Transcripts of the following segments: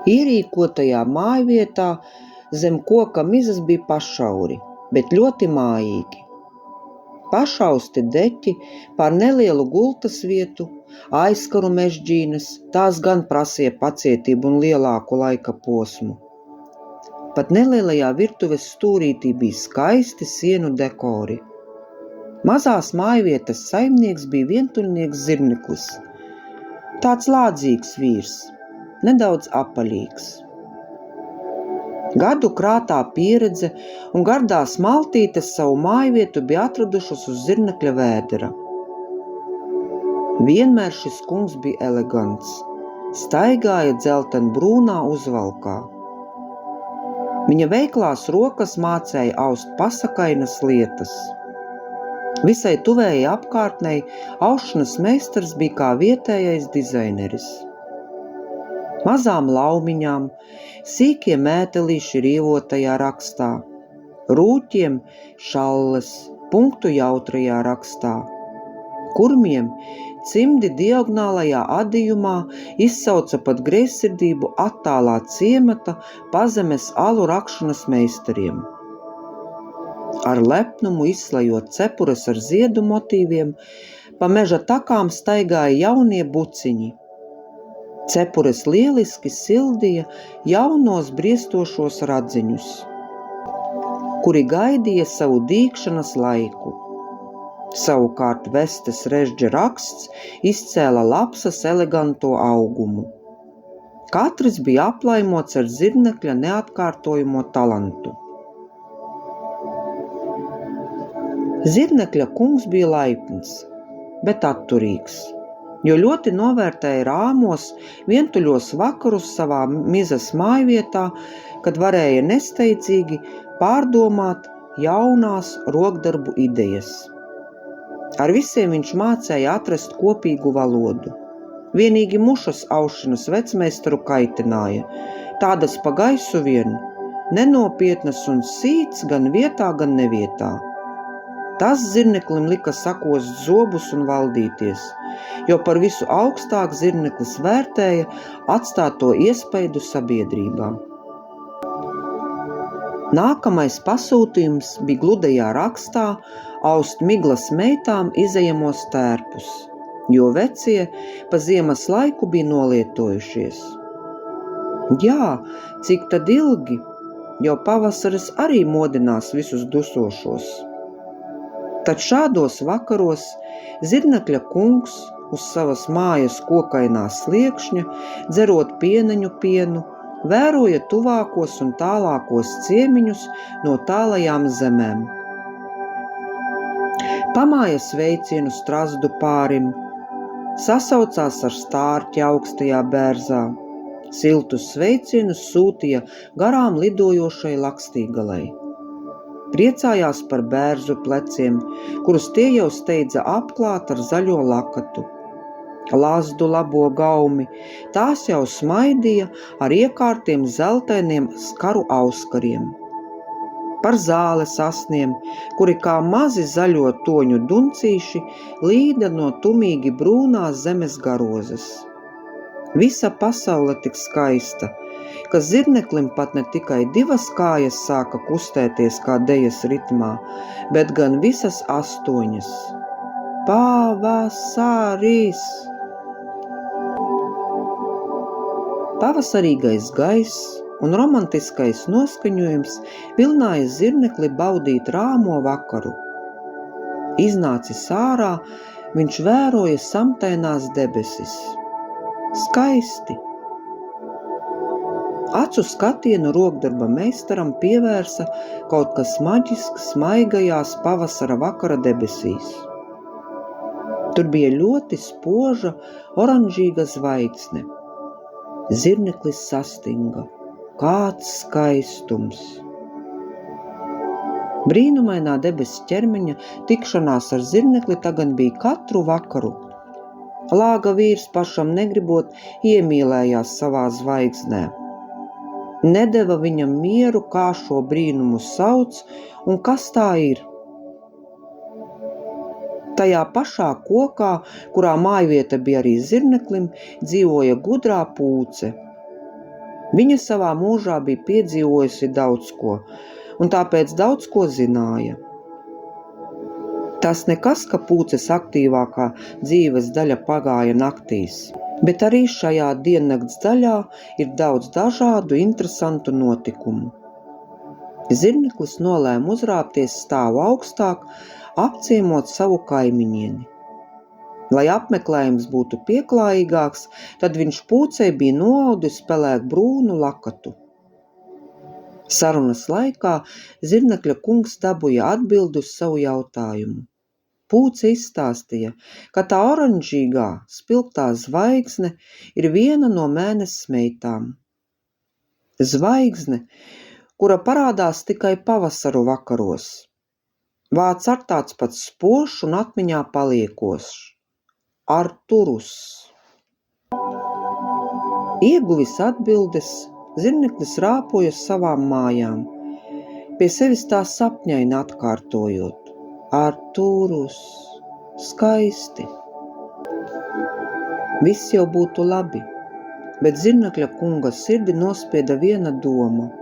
Ierīkotajā mājvietā zem koka mizas bija pašauri, bet ļoti mājīgi. Pašausti deķi pār nelielu gultas vietu, aizkaru mežģīnes, tās gan prasīja pacietību un lielāku laika posmu. Pat nelielajā virtuves stūrītī bija skaisti sienu dekori. Mazās mājvietas saimnieks bija vientuļnieks Zirneklis. Tāds lādzīgs vīrs, nedaudz apaļīgs. Gadu krātā pieredze un gardās maltītes savu mājvietu bija atradušas uz Zirnekļa vēdera. Vienmēr šis kungs bija elegants, staigāja dzeltenbrūnā uzvalkā. Viņa veiklās rokas mācēja aust pasakainas lietas. Visai tuvējai apkārtnei aušanas meistars bija kā vietējais dizaineris. Mazām laumiņām, sīkiem mētelīši rievotajā rakstā, rūķiem šalles, punktu jautrajā rakstā, kurmiem cimdi diagonālajā adījumā izsauca pat greizsirdību attālā ciemata pazemes alu rakšanas meistariem. Ar lepnumu izslejot cepures ar ziedu motīviem, pa meža takām staigāja jaunie buciņi. Cepures lieliski sildīja jaunos briestošos radziņus, kuri gaidīja savu dīkšanas laiku. Savukārt vestes režģa raksts izcēla lapsas eleganto augumu. Katrs bija aplaimots ar Zirnekļa neatkārtojamo talantu. Zirnekļa kungs bija laipns, bet atturīgs, jo ļoti novērtēja rāmos, vientuļos vakarus savā mizas mājvietā, kad varēja nesteidzīgi pārdomāt jaunās rokdarbu idejas. Ar visiem viņš mācēja atrast kopīgu valodu. Vienīgi mušas aušanas vecmeistaru kaitināja, tādas pa gaisu vien, nenopietnas un sīts gan vietā, gan nevietā. Tas Zirneklim lika sakost zobus un valdīties, jo par visu augstāk Zirneklis vērtēja atstāto iespaidu sabiedrībā. Nākamais pasūtījums bija gludajā rakstā aust miglas meitām izejamos tērpus, jo vecie pa ziemas laiku bija nolietojušies. Jā, cik tad ilgi, jo pavasaris arī modinās visus dusošos. Tad šādos vakaros Zirnekļa kungs uz savas mājas kokainā sliekšņa, dzerot pieneņu pienu, vēroja tuvākos un tālākos ciemiņus no tālajām zemēm. Pamāja sveicienu strazdu pārim, sasaucās ar stārķi augstajā bērzā, siltus sveicienus sūtīja garām lidojošai lakstīgalei. Priecājās par bērzu pleciem, kurus tie jau steidza apklāt ar zaļo lakatu. Lazdu labo gaumi, tās jau smaidīja ar iekārtiem zeltainiem skaru auskariem. Par zāles asniem, kuri kā mazi zaļo toņu duncīši līda no tumīgi brūnās zemes garozes. Visa pasaule tik skaista, ka Zirneklim pat ne tikai divas kājas sāka kustēties kā dejas ritmā, bet gan visas 8. Pavasaris! Pavasarīgais gaiss un romantiskais noskaņojums vilināja Zirnekli baudīt rāmo vakaru. Iznācis ārā, viņš vēroja samtainās debesis. Skaisti! Acu skatienu rokdarba meistaram pievērsa kaut kas maģisks smaigajās pavasara vakara debesīs. Tur bija ļoti spoža, oranžīga zvaigzne. Zirneklis sastinga. Kāds skaistums! Brīnumainā debesu ķermeņa tikšanās ar Zirnekli tagad bija katru vakaru. Lāga vīrs pašam negribot iemīlējās savā zvaigznē. Nedeva viņam mieru, kā šo brīnumu sauc un kas tā ir. Tajā pašā kokā, kurā mājvieta bija arī zirneklim, dzīvoja gudrā pūce. Viņa savā mūžā bija piedzīvojusi daudz ko, un tāpēc daudz ko zināja. Tas nekas, ka pūces aktīvākā dzīves daļa pagāja naktīs, bet arī šajā diennakts daļā ir daudz dažādu interesantu notikumu. Zirneklis nolēma uzrāpties stāvu augstāk, apciemot savu kaimiņieni. Lai apmeklējums būtu pieklājīgāks, tad viņš pūcei bija noaudis pelēk brūnu lakatu. Sarunas laikā zirnekļa kungs dabūja atbildi uz savu jautājumu. Pūce izstāstīja, ka tā oranžīgā, spilgtā zvaigzne ir viena no mēness meitām. Zvaigzne, kura parādās tikai pavasaru vakaros. Vārds ar tāds pats spožs un atmiņā paliekošs. Arturus. Ieguvis atbildes, zirneklis rāpoja savām mājām, pie sevis tā sapņaini atkārtojot. Arturus, skaisti. Viss jau būtu labi, bet zirnekļa kunga sirdi nospieda viena doma –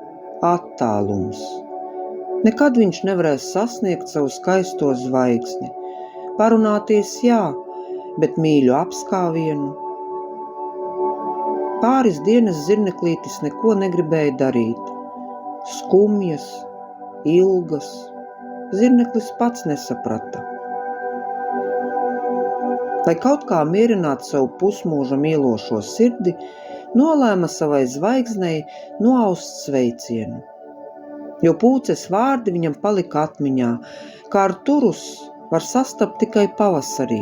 attālums. Nekad viņš nevarēs sasniegt savu skaisto zvaigzni. Parunāties jā, bet mīļu apskāvienu. Pāris dienas zirneklītis neko negribēja darīt. Skumjas, ilgas, zirneklis pats nesaprata. Lai kaut kā mierinātu savu pusmūža mīlošo sirdi, nolēma savai zvaigznei noaust sveicienu. Jo pūces vārdi viņam palika atmiņā, kā Arturus var sastapt tikai pavasarī.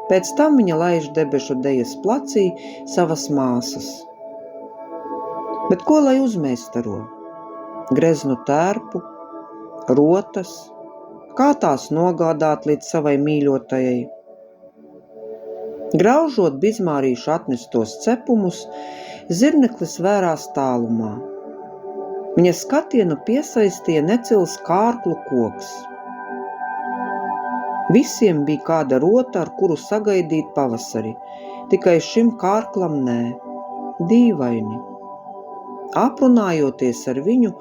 Pēc tam viņa laiž debešu dejas placī savas māsas. Bet ko lai uzmeistaro? Greznu tērpu, rotas, kā tās nogādāt līdz savai mīļotajai? Graužot bizmārīšu atnestos cepumus, zirneklis vērās tālumā. Viņa skatienu piesaistīja necils kārklu koks. Visiem bija kāda rota, ar kuru sagaidīt pavasari, tikai šim kārklam nē. Dīvaini. Aprunājoties ar viņu,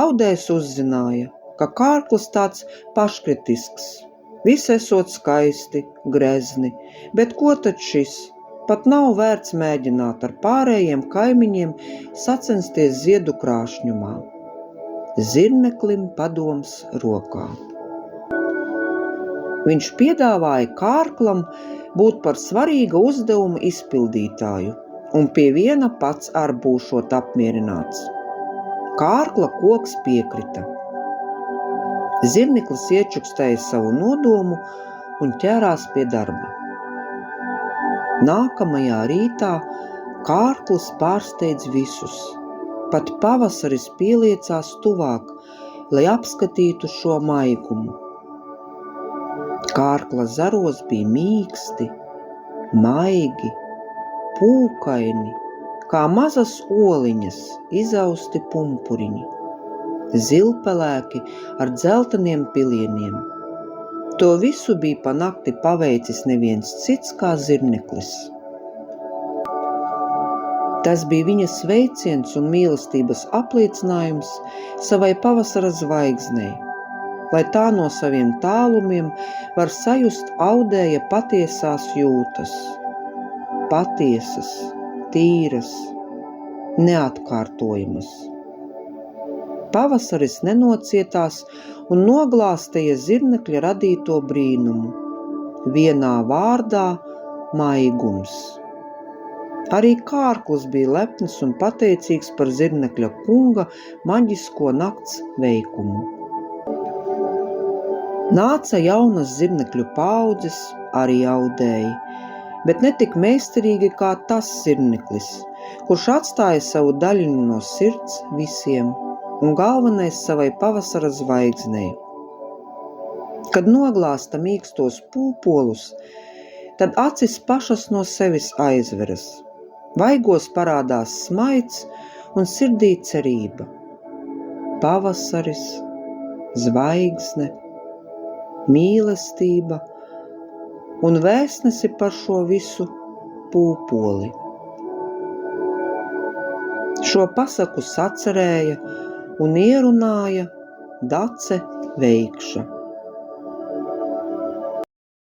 Audējs uzzināja, ka kārklis tāds paškritisks. Viss esot skaisti, grezni, bet ko tad šis? Pat nav vērts mēģināt ar pārējiem kaimiņiem sacensties ziedu krāšņumā. Zirneklim padoms rokā. Viņš piedāvāja kārklam būt par svarīga uzdevuma izpildītāju, un pie viena pats ar būšot apmierināts. Kārkla koks piekrita. Zirneklis iečukstēja savu nodomu un ķērās pie darba. Nākamajā rītā kārklis pārsteidz visus. Pat pavasaris pieliecās tuvāk, lai apskatītu šo maigumu. Kārkla zaros bija mīksti, maigi, pūkaini, kā mazas oliņas izausti pumpuriņi, zilpelēki ar dzelteniem pilieniem. To visu bija pa nakti paveicis neviens cits kā zirneklis. Tas bija viņa sveiciens un mīlestības apliecinājums savai pavasara zvaigznei, lai tā no saviem tālumiem var sajust Audēja patiesās jūtas. Patiesas, tīras, neatkārtojamas. Pavasaris nenocietās un noglāstēja zirnekļa radīto brīnumu. Vienā vārdā – maigums. Arī kārklis bija lepns un pateicīgs par zirnekļa kunga maģisko nakts veikumu. Nāca jaunas zirnekļu paaudzes, arī Audēji, bet ne tik meistarīgi kā tas zirneklis, kurš atstāja savu daļiņu no sirds visiem un galvenais savai pavasara zvaigznei. Kad noglāsta mīkstos pūpolus, tad acis pašas no sevis aizveras. Vaigos parādās smaids un sirdī cerība. Pavasaris, zvaigzne, mīlestība un vēstnesi par šo visu Pūpoli. Šo pasaku sacerēja un ierunāja Dace Veikša.